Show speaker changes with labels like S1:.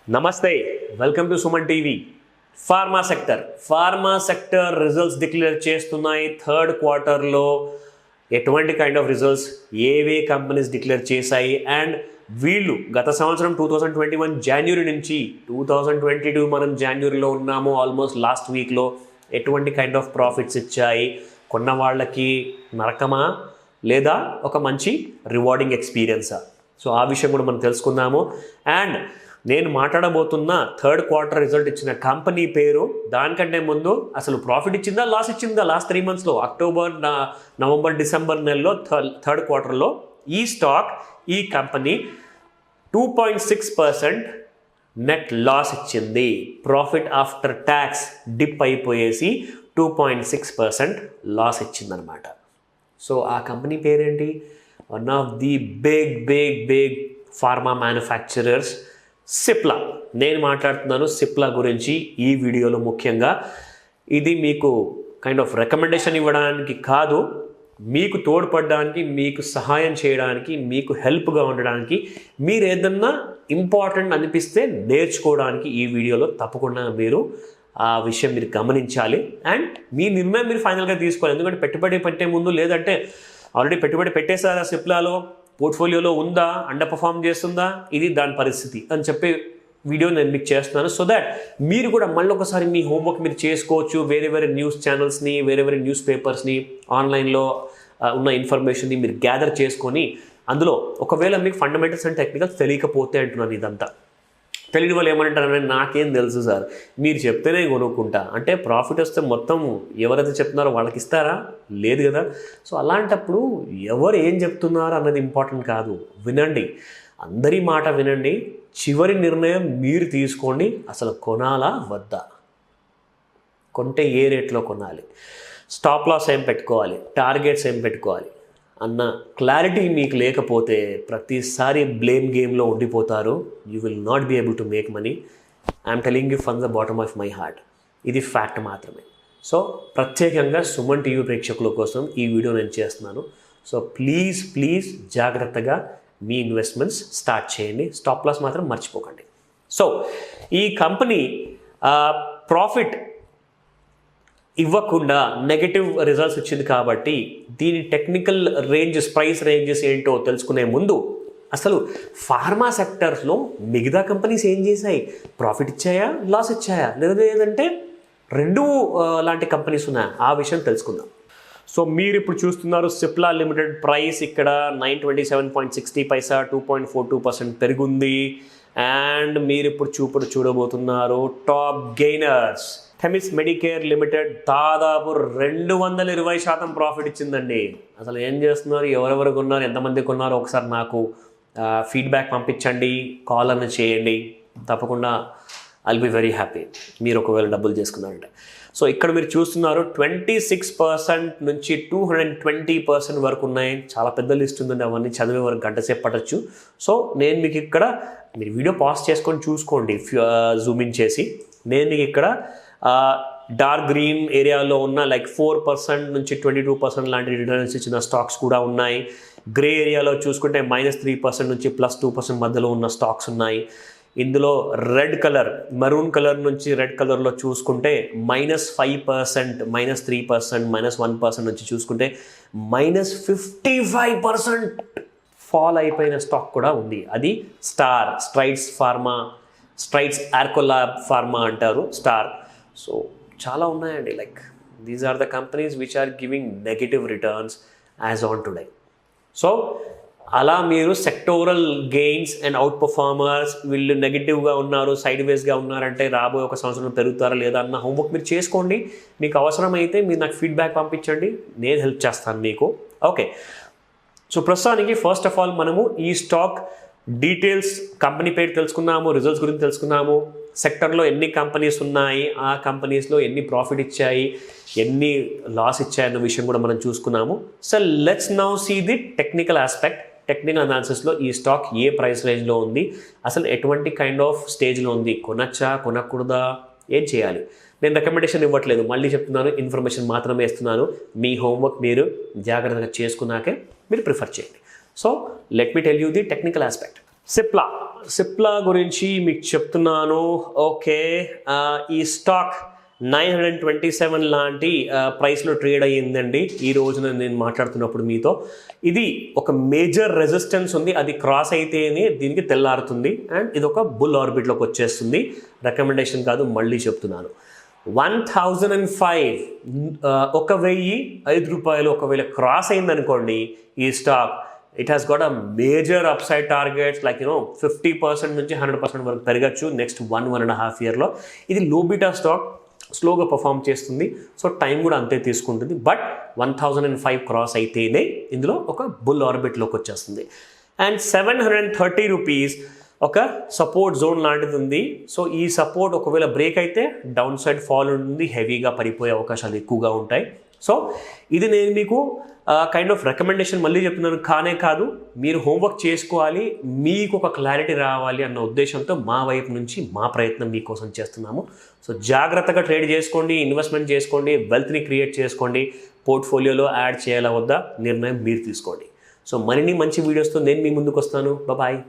S1: Namaste, welcome to SumanTV. Pharma sector results declare చేస్తున్నాయి third క్వార్టర్లో ఎటువంటి కైండ్ ఆఫ్ రిజల్ట్స్ ఏవే కంపెనీస్ డిక్లేర్ చేశాయి అండ్ వీళ్ళు గత సంవత్సరం 2021 జనవరి నుంచి 2022 మనం జనవరిలో ఉన్నాము ఆల్మోస్ట్ లాస్ట్ వీక్లో ఎటువంటి కైండ్ ఆఫ్ ప్రాఫిట్స్ ఇచ్చాయి, కొన్న వాళ్ళకి నరకమా లేదా ఒక మంచి రివార్డింగ్ ఎక్స్పీరియన్సా? సో ఆ విషయం కూడా మనం తెలుసుకుందాము. అండ్ నేను మాట్లాడబోతున్న థర్డ్ క్వార్టర్ రిజల్ట్ ఇచ్చిన కంపెనీ పేరు, దానికంటే ముందు అసలు ప్రాఫిట్ ఇచ్చిందా లాస్ ఇచ్చిందా లాస్ట్ 3 monthsలో అక్టోబర్ నవంబర్ డిసెంబర్ నెలలో థర్డ్ క్వార్టర్లో ఈ స్టాక్ ఈ కంపెనీ 2.6% నెట్ లాస్ ఇచ్చింది. ప్రాఫిట్ ఆఫ్టర్ ట్యాక్స్ డిప్ అయిపోయేసి 2.6% లాస్ ఇచ్చిందనమాట. సో ఆ కంపెనీ పేరేంటి? One of the big pharma manufacturers Cipla. నేను మాట్లాడుతున్నాను సిప్లా గురించి ఈ వీడియోలో. ముఖ్యంగా ఇది మీకు కైండ్ ఆఫ్ రికమెండేషన్ ఇవ్వడానికి కాదు, మీకు తోడ్పడడానికి, మీకు సహాయం చేయడానికి, మీకు హెల్ప్గా ఉండడానికి, మీరు ఏదన్నా ఇంపార్టెంట్ అనిపిస్తే నేర్చుకోవడానికి ఈ వీడియోలో తప్పకుండా మీరు ఆ విషయం మీరు గమనించాలి. అండ్ మీ నిర్ణయం మీరు ఫైనల్గా తీసుకోవాలి. ఎందుకంటే పెట్టుబడి పెట్టే ముందు, లేదంటే ఆల్రెడీ పెట్టుబడి పెట్టేశారా సిప్లాలో, పోర్ట్ఫోలియోలో ఉందా, అండర్ పర్ఫామ్ చేస్తుందా, ఇది దాని పరిస్థితి అని చెప్పే వీడియో నేను మీకు చేస్తున్నాను. సో దాట్ మీరు కూడా మళ్ళీ ఒకసారి మీ హోంవర్క్ మీరు చేసుకోవచ్చు. వేరే న్యూస్ ఛానల్స్ని, వేరే న్యూస్ పేపర్స్ని, ఆన్లైన్లో ఉన్న ఇన్ఫర్మేషన్ని మీరు గ్యాదర్ చేసుకొని అందులో ఒకవేళ మీకు ఫండమెంటల్స్ అండ్ టెక్నికల్స్ తెలియకపోతే అంటున్నాను. ఇదంతా తెలియని వాళ్ళు ఏమంటారంటే నాకేం తెలుసు సార్, మీరు చెప్తేనే కొనుక్కుంటా అంటే ప్రాఫిట్ వస్తే మొత్తం ఎవరైతే చెప్తున్నారో వాళ్ళకి ఇస్తారా? లేదు కదా. సో అలాంటప్పుడు ఎవరు ఏం చెప్తున్నారు అన్నది ఇంపార్టెంట్ కాదు. వినండి, అందరి మాట వినండి, చివరి నిర్ణయం మీరు తీసుకోండి. అసలు కొనాలా వద్దా, కొంటే ఏ రేట్లో కొనాలి, స్టాప్ లాస్ ఏం పెట్టుకోవాలి, టార్గెట్స్ ఏం పెట్టుకోవాలి అన్న క్లారిటీ మీకు లేకపోతే ప్రతిసారి బ్లేమ్ గేమ్లో ఉండిపోతారు. You will not be able to make money. I'm telling you from the bottom of my heart. ఇది ఫ్యాక్ట్ మాత్రమే. సో ప్రత్యేకంగా సుమన్ టీవీ ప్రేక్షకుల కోసం ఈ వీడియో నేను చేస్తున్నాను. సో ప్లీజ్ జాగ్రత్తగా మీ ఇన్వెస్ట్మెంట్స్ స్టార్ట్ చేయండి. స్టాప్ లాస్ మాత్రం మర్చిపోకండి. సో ఈ కంపెనీ ప్రాఫిట్ ఇవ్వకుండా నెగటివ్ రిజల్ట్స్ వచ్చింది కాబట్టి దీని టెక్నికల్ రేంజెస్, ప్రైస్ రేంజెస్ ఏంటో తెలుసుకునే ముందు అసలు ఫార్మా సెక్టర్స్లో మిగతా కంపెనీస్ ఏం చేశాయి, ప్రాఫిట్ ఇచ్చాయా, లాస్ ఇచ్చాయా, లేదంటే రెండు లాంటి కంపెనీస్ ఉన్నాయా, ఆ విషయం తెలుసుకుందాం. సో మీరు ఇప్పుడు చూస్తున్నారు సిప్లా లిమిటెడ్ ప్రైస్ ఇక్కడ 927.60 2.42% పెరిగింది. అండ్ మీరు ఇప్పుడు చూడబోతున్నారు టాప్ గెయినర్స్ థెమిస్ మెడికేర్ లిమిటెడ్ దాదాపు 220% ప్రాఫిట్ ఇచ్చిందండి. అసలు ఏం చేస్తున్నారు, ఎవరెవరు కొన్నారు, ఎంతమంది కొన్నారో ఒకసారి నాకు ఫీడ్బ్యాక్ పంపించండి, కాల్ అన్న చేయండి. తప్పకుండా ఐల్ బి వెరీ హ్యాపీ మీరు ఒకవేళ డబ్బులు చేసుకున్నారంటే. సో ఇక్కడ మీరు చూస్తున్నారు 26% నుంచి 220% వరకు ఉన్నాయి. చాలా పెద్ద లిస్ట్ ఉందండి, అవన్నీ చదివే వరకు గంట సేపు పట్టచ్చు. సో నేను మీకు ఇక్కడ, మీరు వీడియో పాజ్ చేసుకొని చూసుకోండి, జూమ్ ఇన్ చేసి. నేను మీకు ఇక్కడ డార్క్ గ్రీన్ ఏరియాలో ఉన్న లైక్ 4% నుంచి 22% లాంటి రిటర్న్స్ ఇచ్చిన స్టాక్స్ కూడా ఉన్నాయి. గ్రే ఏరియాలో చూసుకుంటే -3% నుంచి +2% మధ్యలో ఉన్న స్టాక్స్ ఉన్నాయి. ఇందులో రెడ్ కలర్, మరూన్ కలర్ నుంచి రెడ్ కలర్లో చూసుకుంటే -5%, -3%, -1% నుంచి చూసుకుంటే -55% ఫాల్ అయిపోయిన స్టాక్ కూడా ఉంది. అది స్ట్రైట్స్ ఆర్కోలాబ్ ఫార్మా అంటారు, స్టార్. సో చాలా ఉన్నాయండి. Like these are the companies which are giving negative returns as on today. So అలా మీరు sectoral gains and out performers వీళ్ళు నెగిటివ్గా ఉన్నారు, సైడ్ వేస్గా ఉన్నారంటే రాబోయే ఒక సంవత్సరం పెరుగుతారా లేదా అన్న హోంవర్క్ మీరు చేసుకోండి. మీకు అవసరమైతే మీరు నాకు ఫీడ్బ్యాక్ పంపించండి, నేను హెల్ప్ చేస్తాను మీకు. ఓకే, సో ప్రస్తుతానికి ఫస్ట్ ఆఫ్ ఆల్ మనము ఈ స్టాక్ డీటెయిల్స్, కంపెనీ పేరు తెలుసుకున్నాము, రిజల్ట్స్ గురించి తెలుసుకున్నాము, సెక్టర్లో ఎన్ని కంపెనీస్ ఉన్నాయి, ఆ కంపెనీస్లో ఎన్ని ప్రాఫిట్ ఇచ్చాయి, ఎన్ని లాస్ ఇచ్చాయి అన్న విషయం కూడా మనం చూసుకున్నాము. So let's now see the technical aspect. Technical అనాలిసిస్లో ఈ స్టాక్ ఏ ప్రైస్ రేంజ్లో ఉంది, అసలు ఎటువంటి కైండ్ ఆఫ్ స్టేజ్లో ఉంది, కొనచ్చా కొనకూడదా, ఏం చేయాలి. నేను రికమెండేషన్ ఇవ్వట్లేదు, మళ్ళీ చెప్తున్నాను, ఇన్ఫర్మేషన్ మాత్రమే ఇస్తున్నాను. మీ హోంవర్క్ మీరు జాగ్రత్తగా చేసుకున్నాకే మీరు ప్రిఫర్ చేయండి. So let me tell you the technical aspect. Cipla గురించి మీకు చెప్తున్నాను. ఓకే, ఈ స్టాక్ 927 లాంటి ప్రైస్లో ట్రేడ్ అయ్యిందండి ఈ రోజున నేను మాట్లాడుతున్నప్పుడు మీతో. ఇది ఒక మేజర్ రెసిస్టెన్స్ ఉంది, అది క్రాస్ అయితేనే దీనికి తెల్లారుతుంది అండ్ ఇది ఒక బుల్ ఆర్బిట్లోకి వచ్చేస్తుంది. రికమెండేషన్ కాదు, మళ్ళీ చెప్తున్నాను. 1005 ₹1,005 ఒకవేళ క్రాస్ అయిందనుకోండి ఈ stock, it has got a major upside targets like 50% నుంచి 100% వరకు పెరగచ్చు నెక్స్ట్ 1.5 ఇయర్లో. ఇది లో బీటా స్టాక్, స్లోగా పర్ఫామ్ చేస్తుంది, సో టైం కూడా అంతే తీసుకుంటుంది. బట్ 1005 క్రాస్ అయితేనే ఇందులో ఒక బుల్ ఆర్బిట్లోకి వచ్చేస్తుంది. అండ్ ₹730 ఒక సపోర్ట్ జోన్ లాంటిది ఉంది. సో ఈ సపోర్ట్ ఒకవేళ బ్రేక్ అయితే డౌన్ సైడ్ ఫాల్ ఉంటుంది, హెవీగా పడిపోయే అవకాశాలు ఎక్కువగా ఉంటాయి. సో ఇది నేను మీకు కైండ్ ఆఫ్ రికమెండేషన్ మళ్ళీ చెప్తున్నాను, కానే కాదు, మీరు హోంవర్క్ చేసుకోవాలి, మీకు ఒక క్లారిటీ రావాలి అన్న ఉద్దేశంతో మా వైపు నుంచి మా ప్రయత్నం మీకోసం చేస్తున్నాము. సో జాగ్రత్తగా ట్రేడ్ చేసుకోండి, ఇన్వెస్ట్మెంట్ చేసుకోండి, వెల్త్ని క్రియేట్ చేసుకోండి. పోర్ట్ఫోలియోలో యాడ్ చేయాలా వద్దా నిర్ణయం మీరు తీసుకోండి. సో మరిన్ని మంచి వీడియోస్తో నేను మీ ముందుకు వస్తాను. బాయ్.